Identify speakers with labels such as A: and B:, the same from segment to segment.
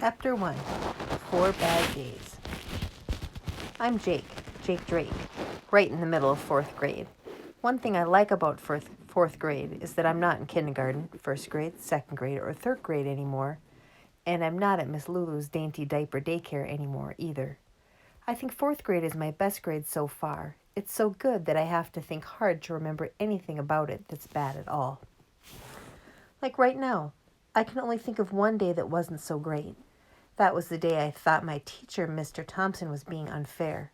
A: Chapter 1, 4 Bad Days. I'm Jake Drake, right in the middle of 4th grade. One thing I like about fourth grade is that I'm not in kindergarten, 1st grade, 2nd grade, or 3rd grade anymore, and I'm not at Miss Lulu's dainty diaper daycare anymore either. I think 4th grade is my best grade so far. It's so good that I have to think hard to remember anything about it that's bad at all. Like right now, I can only think of one day that wasn't so great. That was the day I thought my teacher, Mr. Thompson, was being unfair.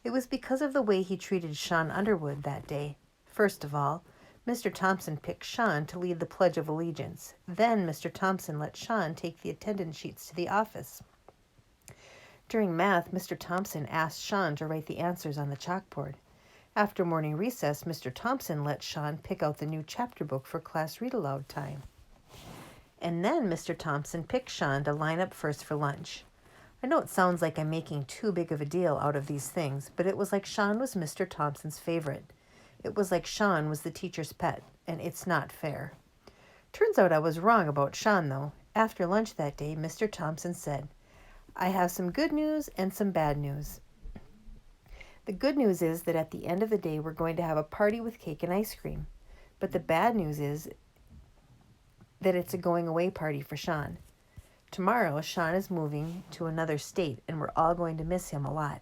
A: It was because of the way he treated Sean Underwood that day. First of all, Mr. Thompson picked Sean to lead the Pledge of Allegiance. Then Mr. Thompson let Sean take the attendance sheets to the office. During math, Mr. Thompson asked Sean to write the answers on the chalkboard. After morning recess, Mr. Thompson let Sean pick out the new chapter book for class read-aloud time. And then Mr. Thompson picked Sean to line up first for lunch. I know it sounds like I'm making too big of a deal out of these things, but it was like Sean was Mr. Thompson's favorite. It was like Sean was the teacher's pet, and it's not fair. Turns out I was wrong about Sean, though. After lunch that day, Mr. Thompson said, "I have some good news and some bad news. The good news is that at the end of the day, we're going to have a party with cake and ice cream. But the bad news is that it's a going away party for Sean. Tomorrow, Sean is moving to another state, and we're all going to miss him a lot."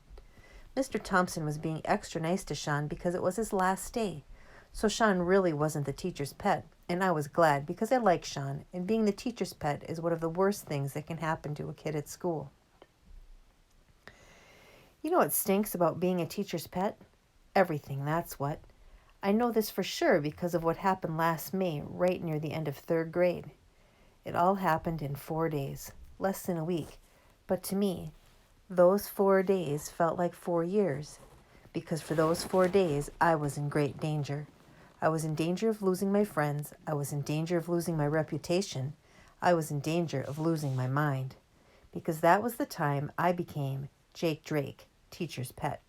A: Mr. Thompson was being extra nice to Sean because it was his last day. So Sean really wasn't the teacher's pet, and I was glad because I like Sean, and being the teacher's pet is one of the worst things that can happen to a kid at school. You know what stinks about being a teacher's pet? Everything, that's what. I know this for sure because of what happened last May, right near the end of 3rd grade. It all happened in 4 days, less than a week. But to me, those 4 days felt like 4 years, because for those 4 days, I was in great danger. I was in danger of losing my friends. I was in danger of losing my reputation. I was in danger of losing my mind, because that was the time I became Jake Drake, teacher's pet.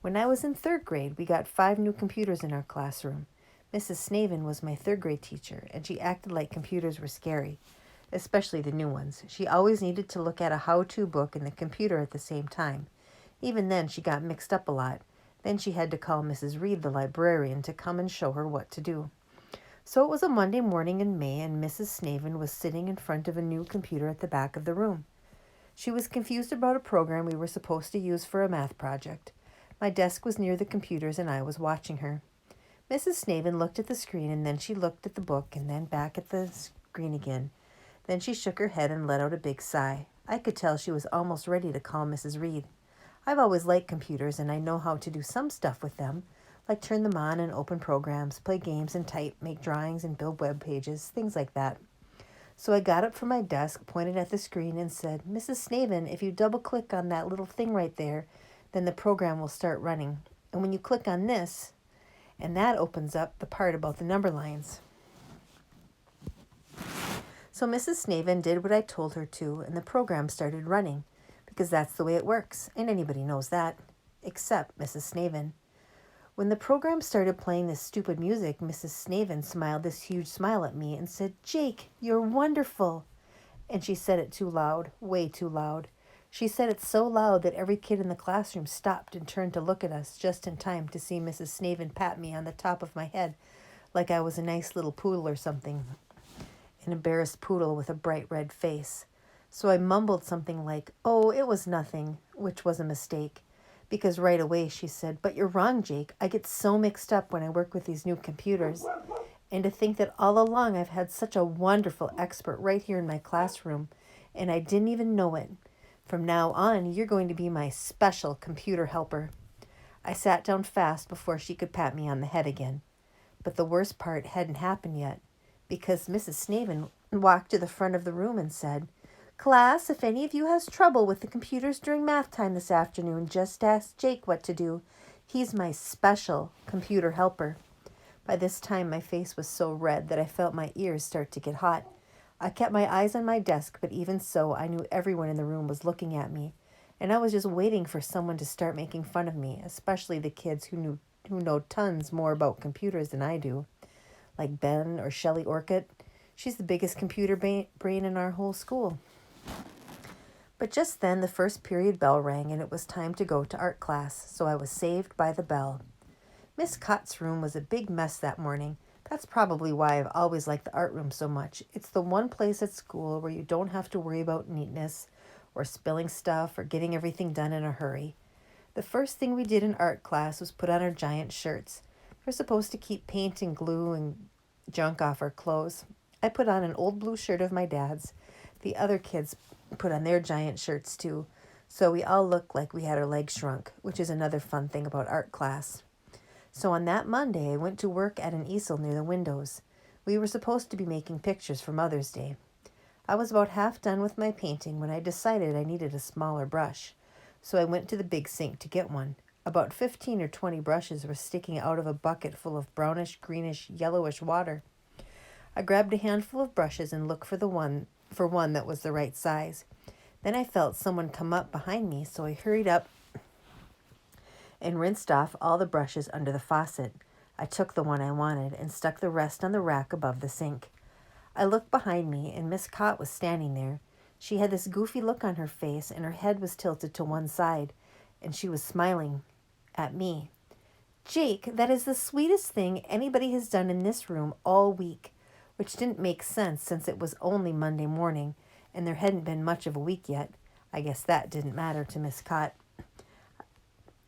A: When I was in 3rd grade, we got 5 new computers in our classroom. Mrs. Snavin was my 3rd grade teacher, and she acted like computers were scary, especially the new ones. She always needed to look at a how-to book and the computer at the same time. Even then, she got mixed up a lot. Then she had to call Mrs. Reed, the librarian, to come and show her what to do. So it was a Monday morning in May, and Mrs. Snavin was sitting in front of a new computer at the back of the room. She was confused about a program we were supposed to use for a math project. My desk was near the computers, and I was watching her. Mrs. Snavin looked at the screen, and then she looked at the book, and then back at the screen again. Then she shook her head and let out a big sigh. I could tell she was almost ready to call Mrs. Reed. I've always liked computers, and I know how to do some stuff with them, like turn them on and open programs, play games and type, make drawings and build web pages, things like that. So I got up from my desk, pointed at the screen, and said, "Mrs. Snavin, if you double-click on that little thing right there, then the program will start running. And when you click on this, and that opens up the part about the number lines." So Mrs. Snavin did what I told her to, and the program started running, because that's the way it works, and anybody knows that, except Mrs. Snavin. When the program started playing this stupid music, Mrs. Snavin smiled this huge smile at me and said, "Jake, you're wonderful." And she said it too loud, way too loud. She said it so loud that every kid in the classroom stopped and turned to look at us just in time to see Mrs. Snavin pat me on the top of my head like I was a nice little poodle or something, an embarrassed poodle with a bright red face. So I mumbled something like, "Oh, it was nothing," which was a mistake, because right away she said, "But you're wrong, Jake. I get so mixed up when I work with these new computers. And to think that all along I've had such a wonderful expert right here in my classroom, and I didn't even know it. From now on, you're going to be my special computer helper." I sat down fast before she could pat me on the head again. But the worst part hadn't happened yet, because Mrs. Snavin walked to the front of the room and said, "Class, if any of you has trouble with the computers during math time this afternoon, just ask Jake what to do. He's my special computer helper." By this time, my face was so red that I felt my ears start to get hot. I kept my eyes on my desk, but even so, I knew everyone in the room was looking at me, and I was just waiting for someone to start making fun of me, especially the kids who know tons more about computers than I do, like Ben or Shelley Orcutt. She's the biggest computer brain in our whole school. But just then the first period bell rang and it was time to go to art class, so I was saved by the bell. Miss Cott's room was a big mess that morning. That's probably why I've always liked the art room so much. It's the one place at school where you don't have to worry about neatness or spilling stuff or getting everything done in a hurry. The first thing we did in art class was put on our giant shirts. We're supposed to keep paint and glue and junk off our clothes. I put on an old blue shirt of my dad's. The other kids put on their giant shirts too, so we all looked like we had our legs shrunk, which is another fun thing about art class. So on that Monday, I went to work at an easel near the windows. We were supposed to be making pictures for Mother's Day. I was about half done with my painting when I decided I needed a smaller brush, so I went to the big sink to get one. About 15 or 20 brushes were sticking out of a bucket full of brownish, greenish, yellowish water. I grabbed a handful of brushes and looked for one that was the right size. Then I felt someone come up behind me, so I hurried up and rinsed off all the brushes under the faucet. I took the one I wanted and stuck the rest on the rack above the sink. I looked behind me, and Miss Cott was standing there. She had this goofy look on her face, and her head was tilted to one side, and she was smiling at me. "Jake, that is the sweetest thing anybody has done in this room all week," which didn't make sense since it was only Monday morning, and there hadn't been much of a week yet. I guess that didn't matter to Miss Cott.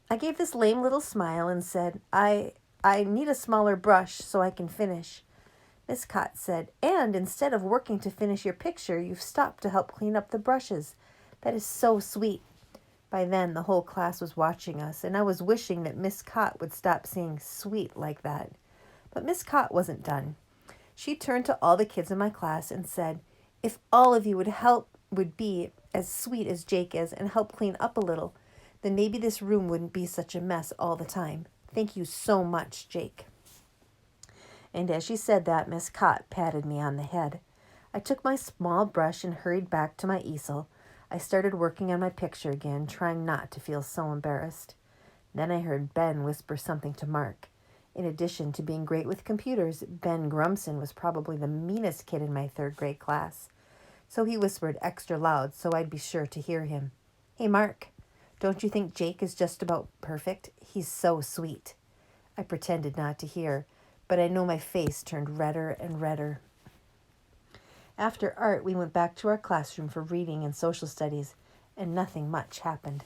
A: I gave this lame little smile and said, I need a smaller brush so I can finish. Miss Cott said, "And instead of working to finish your picture, you've stopped to help clean up the brushes. That is so sweet." By then, the whole class was watching us, and I was wishing that Miss Cott would stop saying sweet like that. But Miss Cott wasn't done. She turned to all the kids in my class and said, "If all of you would be as sweet as Jake is and help clean up a little, then maybe this room wouldn't be such a mess all the time. Thank you so much, Jake." And as she said that, Miss Cott patted me on the head. I took my small brush and hurried back to my easel. I started working on my picture again, trying not to feel so embarrassed. Then I heard Ben whisper something to Mark. In addition to being great with computers, Ben Grumson was probably the meanest kid in my third grade class. So he whispered extra loud so I'd be sure to hear him. "Hey, Mark, don't you think Jake is just about perfect? He's so sweet." I pretended not to hear, but I know my face turned redder and redder. After art, we went back to our classroom for reading and social studies, and nothing much happened.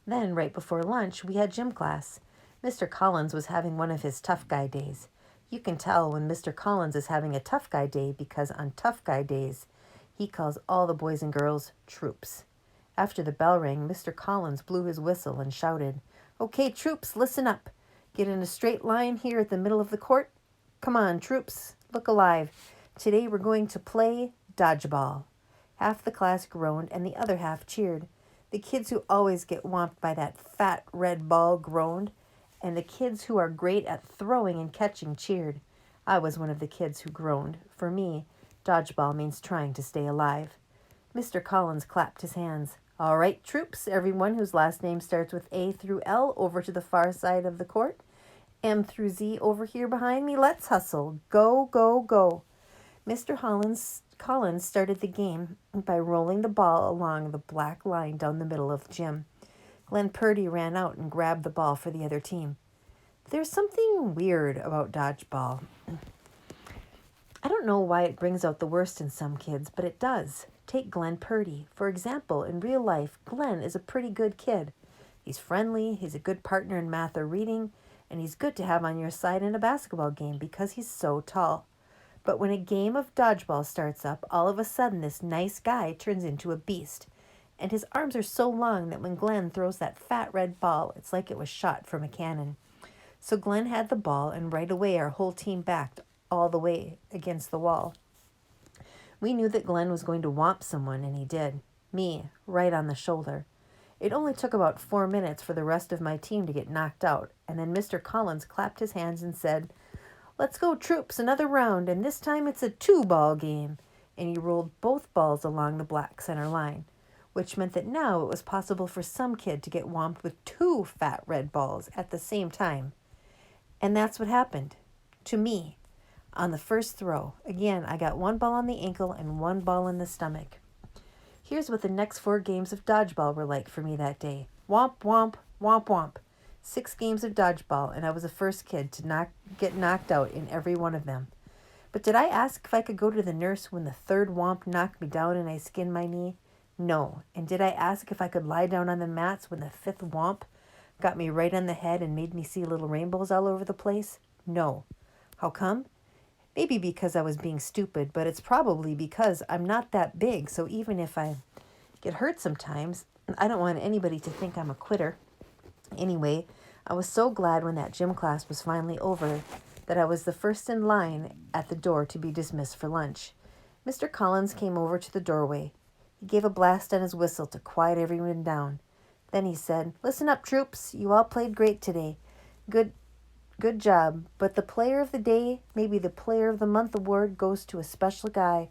A: Then, right before lunch, we had gym class. Mr. Collins was having one of his tough guy days. You can tell when Mr. Collins is having a tough guy day because on tough guy days, he calls all the boys and girls troops. After the bell rang, Mr. Collins blew his whistle and shouted, "Okay, troops, listen up. Get in a straight line here at the middle of the court. Come on, troops, look alive. Today we're going to play dodgeball." Half the class groaned and the other half cheered. The kids who always get whomped by that fat red ball groaned, and the kids who are great at throwing and catching cheered. I was one of the kids who groaned. For me, dodgeball means trying to stay alive. Mr. Collins clapped his hands. "All right, troops, everyone whose last name starts with A through L over to the far side of the court. M through Z over here behind me. Let's hustle. Go, go, go." Mr. Collins started the game by rolling the ball along the black line down the middle of the gym. Glenn Purdy ran out and grabbed the ball for the other team. There's something weird about dodgeball. I don't know why it brings out the worst in some kids, but it does. Take Glenn Purdy. For example, in real life, Glenn is a pretty good kid. He's friendly, he's a good partner in math or reading, and he's good to have on your side in a basketball game because he's so tall. But when a game of dodgeball starts up, all of a sudden this nice guy turns into a beast. And his arms are so long that when Glenn throws that fat red ball, it's like it was shot from a cannon. So Glenn had the ball, and right away our whole team backed all the way against the wall. We knew that Glenn was going to whomp someone, and he did. Me, right on the shoulder. It only took about 4 minutes for the rest of my team to get knocked out, and then Mr. Collins clapped his hands and said, "Let's go, troops, another round, and this time it's a 2-ball game." And he rolled both balls along the black center line, which meant that now it was possible for some kid to get whomped with 2 fat red balls at the same time. And that's what happened. To me. on the first throw. Again, I got one ball on the ankle and one ball in the stomach. Here's what the next 4 games of dodgeball were like for me that day. Womp, womp, womp, womp. 6 games of dodgeball, and I was the first kid to get knocked out in every one of them. But did I ask if I could go to the nurse when the 3rd womp knocked me down and I skinned my knee? No. And did I ask if I could lie down on the mats when the 5th womp got me right on the head and made me see little rainbows all over the place? No. How come? Maybe because I was being stupid, but it's probably because I'm not that big, so even if I get hurt sometimes, I don't want anybody to think I'm a quitter. Anyway, I was so glad when that gym class was finally over that I was the first in line at the door to be dismissed for lunch. Mr. Collins came over to the doorway. He gave a blast on his whistle to quiet everyone down. Then he said, "Listen up, troops. You all played great today. Good job. But the player of the day, maybe the player of the month award goes to a special guy.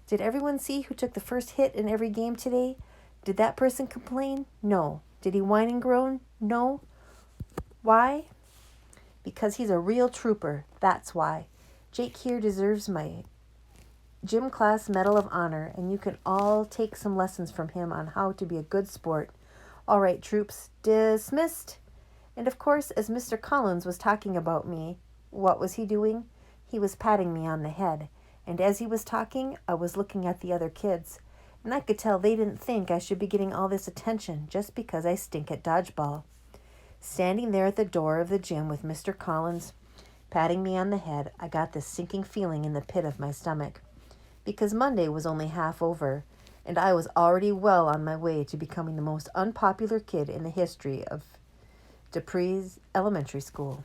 A: Did everyone see who took the first hit in every game today? Did that person complain? No. Did he whine and groan? No. Why? Because he's a real trooper. That's why. Jake here deserves my gym class Medal of Honor, and you can all take some lessons from him on how to be a good sport. All right, troops, dismissed." And of course, as Mr. Collins was talking about me, what was he doing? He was patting me on the head. And as he was talking, I was looking at the other kids. And I could tell they didn't think I should be getting all this attention just because I stink at dodgeball. Standing there at the door of the gym with Mr. Collins patting me on the head, I got this sinking feeling in the pit of my stomach. Because Monday was only half over, and I was already well on my way to becoming the most unpopular kid in the history of Dupree's Elementary School.